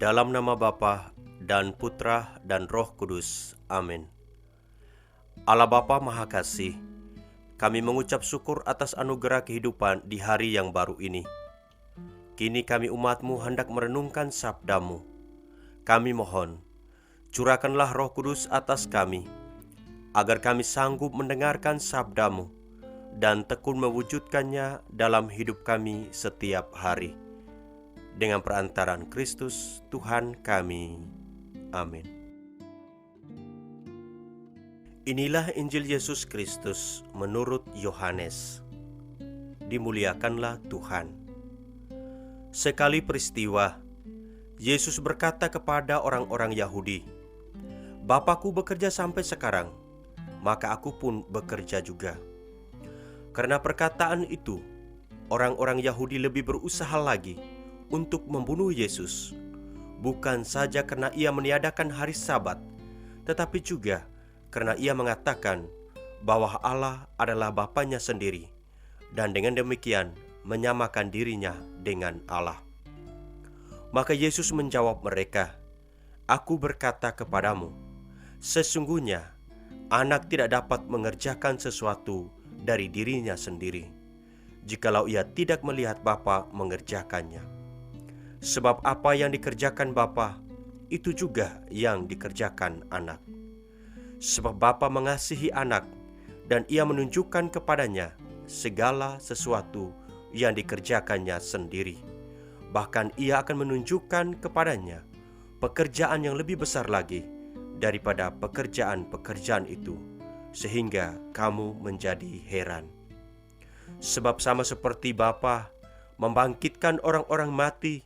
Dalam nama Bapa dan Putra dan Roh Kudus. Amin. Allah Bapa Maha Kasih, kami mengucap syukur atas anugerah kehidupan di hari yang baru ini. Kini kami umat-Mu hendak merenungkan sabda-Mu. Kami mohon, curahkanlah Roh Kudus atas kami, agar kami sanggup mendengarkan sabda-Mu dan tekun mewujudkannya dalam hidup kami setiap hari. Dengan perantaraan Kristus Tuhan kami. Amin. Inilah Injil Yesus Kristus menurut Yohanes. Dimuliakanlah Tuhan. Sekali peristiwa, Yesus berkata kepada orang-orang Yahudi, "Bapakku bekerja sampai sekarang, maka aku pun bekerja juga." Karena perkataan itu, orang-orang Yahudi lebih berusaha lagi untuk membunuh Yesus, bukan saja karena ia meniadakan hari Sabat, tetapi juga karena ia mengatakan bahwa Allah adalah Bapanya sendiri, dan dengan demikian menyamakan dirinya dengan Allah. Maka Yesus menjawab mereka, "Aku berkata kepadamu, sesungguhnya anak tidak dapat mengerjakan sesuatu dari dirinya sendiri, jikalau ia tidak melihat Bapa mengerjakannya. Sebab apa yang dikerjakan Bapa, itu juga yang dikerjakan anak. Sebab Bapa mengasihi anak, dan ia menunjukkan kepadanya segala sesuatu yang dikerjakannya sendiri. Bahkan ia akan menunjukkan kepadanya pekerjaan yang lebih besar lagi daripada pekerjaan-pekerjaan itu, sehingga kamu menjadi heran. Sebab sama seperti Bapa membangkitkan orang-orang mati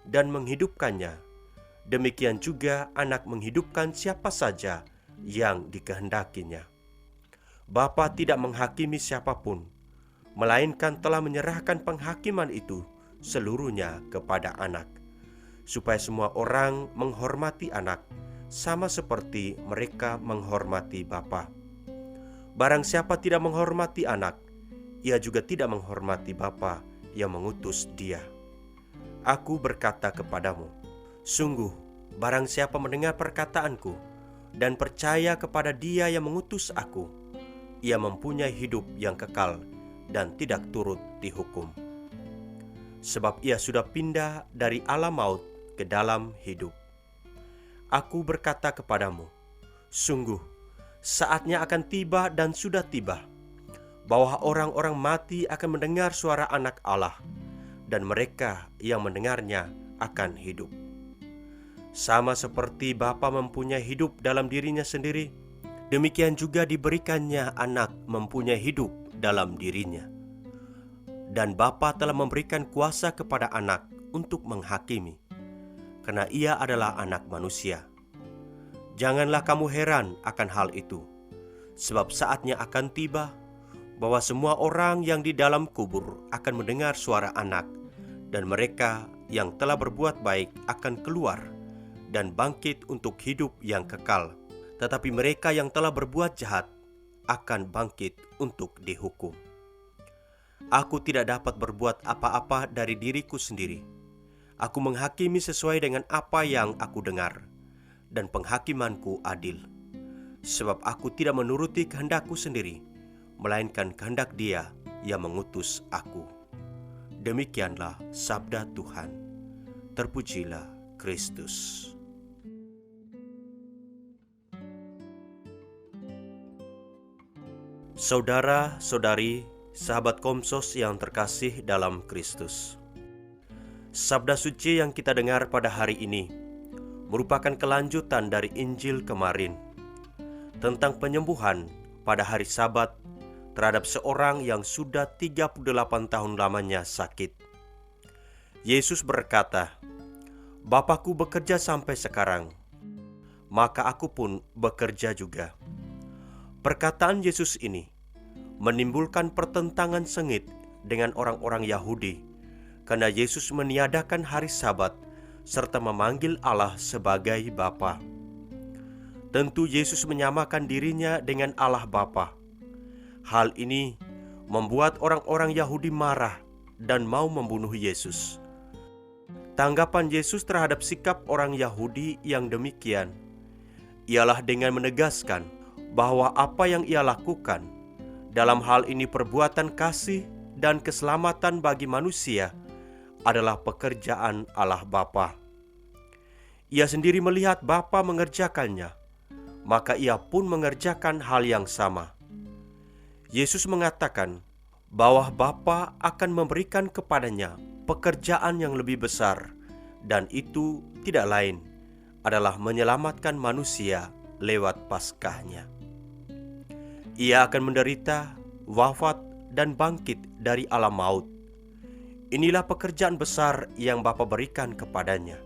dan menghidupkannya, demikian juga anak menghidupkan siapa saja yang dikehendakinya. Bapa tidak menghakimi siapapun, melainkan telah menyerahkan penghakiman itu seluruhnya kepada anak, supaya semua orang menghormati anak, sama seperti mereka menghormati Bapa. Barang siapa tidak menghormati anak, ia juga tidak menghormati Bapa yang mengutus dia. Aku berkata kepadamu, sungguh, barang siapa mendengar perkataanku dan percaya kepada Dia yang mengutus aku, ia mempunyai hidup yang kekal dan tidak turut dihukum. Sebab ia sudah pindah dari alam maut ke dalam hidup. Aku berkata kepadamu, sungguh, saatnya akan tiba dan sudah tiba, bahwa orang-orang mati akan mendengar suara Anak Allah, dan mereka yang mendengarnya akan hidup. Sama seperti Bapa mempunyai hidup dalam dirinya sendiri, demikian juga diberikannya anak mempunyai hidup dalam dirinya. Dan Bapa telah memberikan kuasa kepada anak untuk menghakimi, karena ia adalah anak manusia. Janganlah kamu heran akan hal itu, sebab saatnya akan tiba bahwa semua orang yang di dalam kubur akan mendengar suara anak, dan mereka yang telah berbuat baik akan keluar dan bangkit untuk hidup yang kekal, tetapi mereka yang telah berbuat jahat akan bangkit untuk dihukum. Aku tidak dapat berbuat apa-apa dari diriku sendiri. Aku menghakimi sesuai dengan apa yang aku dengar, dan penghakimanku adil, sebab aku tidak menuruti kehendakku sendiri, melainkan kehendak Dia yang mengutus aku. Demikianlah sabda Tuhan. Terpujilah Kristus. Saudara-saudari, sahabat Komsos yang terkasih dalam Kristus. Sabda suci yang kita dengar pada hari ini merupakan kelanjutan dari Injil kemarin tentang penyembuhan pada hari Sabat terhadap seorang yang sudah 38 tahun lamanya sakit. Yesus berkata, "Bapakku bekerja sampai sekarang, maka aku pun bekerja juga." Perkataan Yesus ini menimbulkan pertentangan sengit dengan orang-orang Yahudi, karena Yesus meniadakan hari Sabat serta memanggil Allah sebagai Bapa. Tentu Yesus menyamakan dirinya dengan Allah Bapa. Hal ini membuat orang-orang Yahudi marah dan mau membunuh Yesus. Tanggapan Yesus terhadap sikap orang Yahudi yang demikian ialah dengan menegaskan bahwa apa yang ia lakukan, dalam hal ini perbuatan kasih dan keselamatan bagi manusia, adalah pekerjaan Allah Bapa. Ia sendiri melihat Bapa mengerjakannya, maka ia pun mengerjakan hal yang sama. Yesus mengatakan bahwa Bapa akan memberikan kepadanya pekerjaan yang lebih besar, dan itu tidak lain adalah menyelamatkan manusia lewat Paskahnya. Ia akan menderita, wafat, dan bangkit dari alam maut. Inilah pekerjaan besar yang Bapa berikan kepadanya.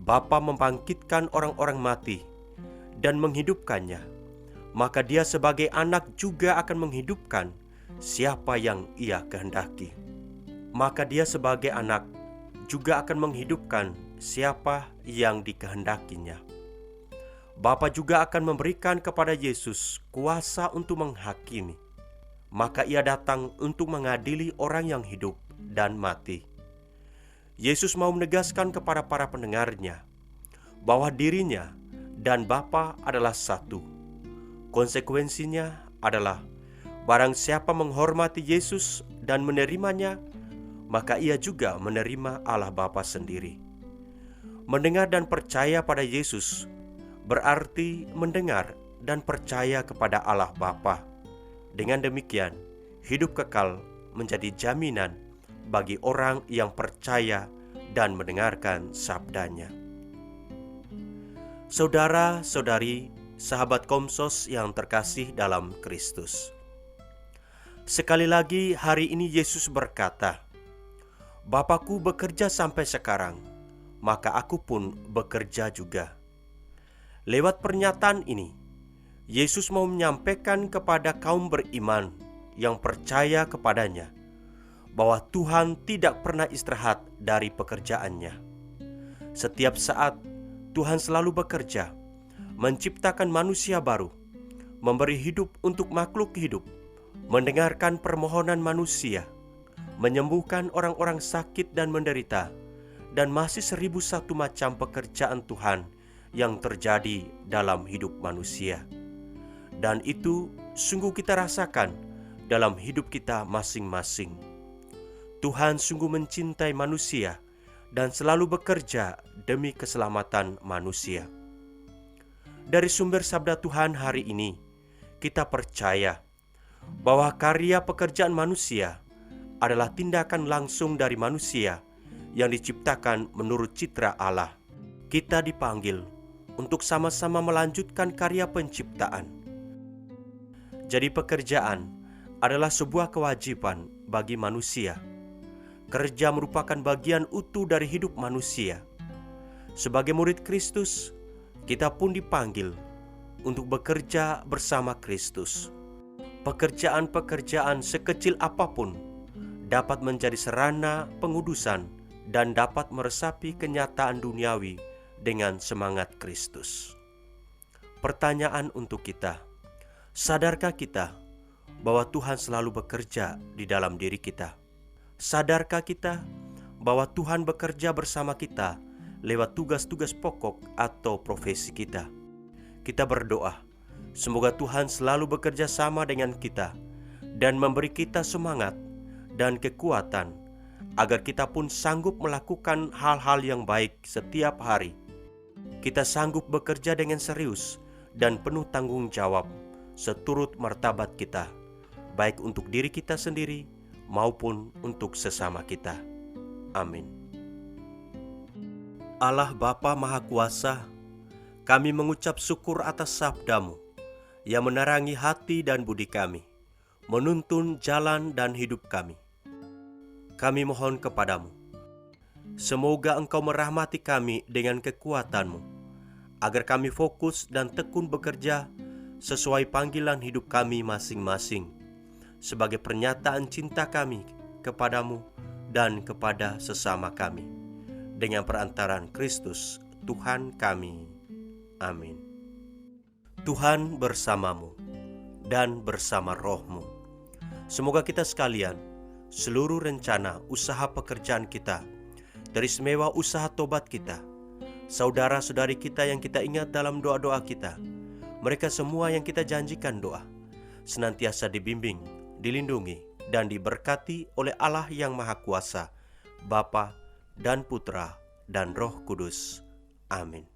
Bapa membangkitkan orang-orang mati dan menghidupkannya, maka Dia sebagai anak juga akan menghidupkan siapa yang Ia kehendaki. Maka Dia sebagai anak juga akan menghidupkan siapa yang dikehendakinya. Bapa juga akan memberikan kepada Yesus kuasa untuk menghakimi. Maka Ia datang untuk mengadili orang yang hidup dan mati. Yesus mau menegaskan kepada para pendengarnya bahwa dirinya dan Bapa adalah satu. Konsekuensinya adalah barang siapa menghormati Yesus dan menerimanya, maka ia juga menerima Allah Bapa sendiri. Mendengar dan percaya pada Yesus berarti mendengar dan percaya kepada Allah Bapa. Dengan demikian, hidup kekal menjadi jaminan bagi orang yang percaya dan mendengarkan sabdanya. Saudara-saudari, sahabat Komsos yang terkasih dalam Kristus. Sekali lagi hari ini Yesus berkata, Bapa-Ku bekerja sampai sekarang, maka aku pun bekerja juga. Lewat pernyataan ini, Yesus mau menyampaikan kepada kaum beriman yang percaya kepadanya bahwa Tuhan tidak pernah istirahat dari pekerjaannya. Setiap saat Tuhan selalu bekerja, menciptakan manusia baru, memberi hidup untuk makhluk hidup, mendengarkan permohonan manusia, menyembuhkan orang-orang sakit dan menderita, dan masih 1001 macam pekerjaan Tuhan yang terjadi dalam hidup manusia. Dan itu sungguh kita rasakan dalam hidup kita masing-masing. Tuhan sungguh mencintai manusia dan selalu bekerja demi keselamatan manusia. Dari sumber sabda Tuhan hari ini, kita percaya bahwa karya pekerjaan manusia adalah tindakan langsung dari manusia yang diciptakan menurut citra Allah. Kita dipanggil untuk sama-sama melanjutkan karya penciptaan. Jadi pekerjaan adalah sebuah kewajiban bagi manusia. Kerja merupakan bagian utuh dari hidup manusia. Sebagai murid Kristus, kita pun dipanggil untuk bekerja bersama Kristus. Pekerjaan-pekerjaan sekecil apapun dapat menjadi sarana pengudusan dan dapat meresapi kenyataan duniawi dengan semangat Kristus. Pertanyaan untuk kita, sadarkah kita bahwa Tuhan selalu bekerja di dalam diri kita? Sadarkah kita bahwa Tuhan bekerja bersama kita lewat tugas-tugas pokok atau profesi kita? Kita berdoa, semoga Tuhan selalu bekerja sama dengan kita dan memberi kita semangat dan kekuatan agar kita pun sanggup melakukan hal-hal yang baik setiap hari. Kita sanggup bekerja dengan serius dan penuh tanggung jawab seturut martabat kita, baik untuk diri kita sendiri maupun untuk sesama kita. Amin. Allah Bapa Maha Kuasa, kami mengucap syukur atas sabda-Mu yang menerangi hati dan budi kami, menuntun jalan dan hidup kami. Kami mohon kepadamu, semoga Engkau merahmati kami dengan kekuatan-Mu, agar kami fokus dan tekun bekerja sesuai panggilan hidup kami masing-masing, sebagai pernyataan cinta kami kepadamu dan kepada sesama kami. Dengan perantaraan Kristus, Tuhan kami. Amin. Tuhan bersamamu dan bersama rohmu. Semoga kita sekalian, seluruh rencana usaha pekerjaan kita teristimewa usaha tobat kita, saudara-saudari kita yang kita ingat dalam doa-doa kita, mereka semua yang kita janjikan doa, senantiasa dibimbing, dilindungi, dan diberkati oleh Allah yang Maha Kuasa, Bapa dan Putra dan Roh Kudus. Amin.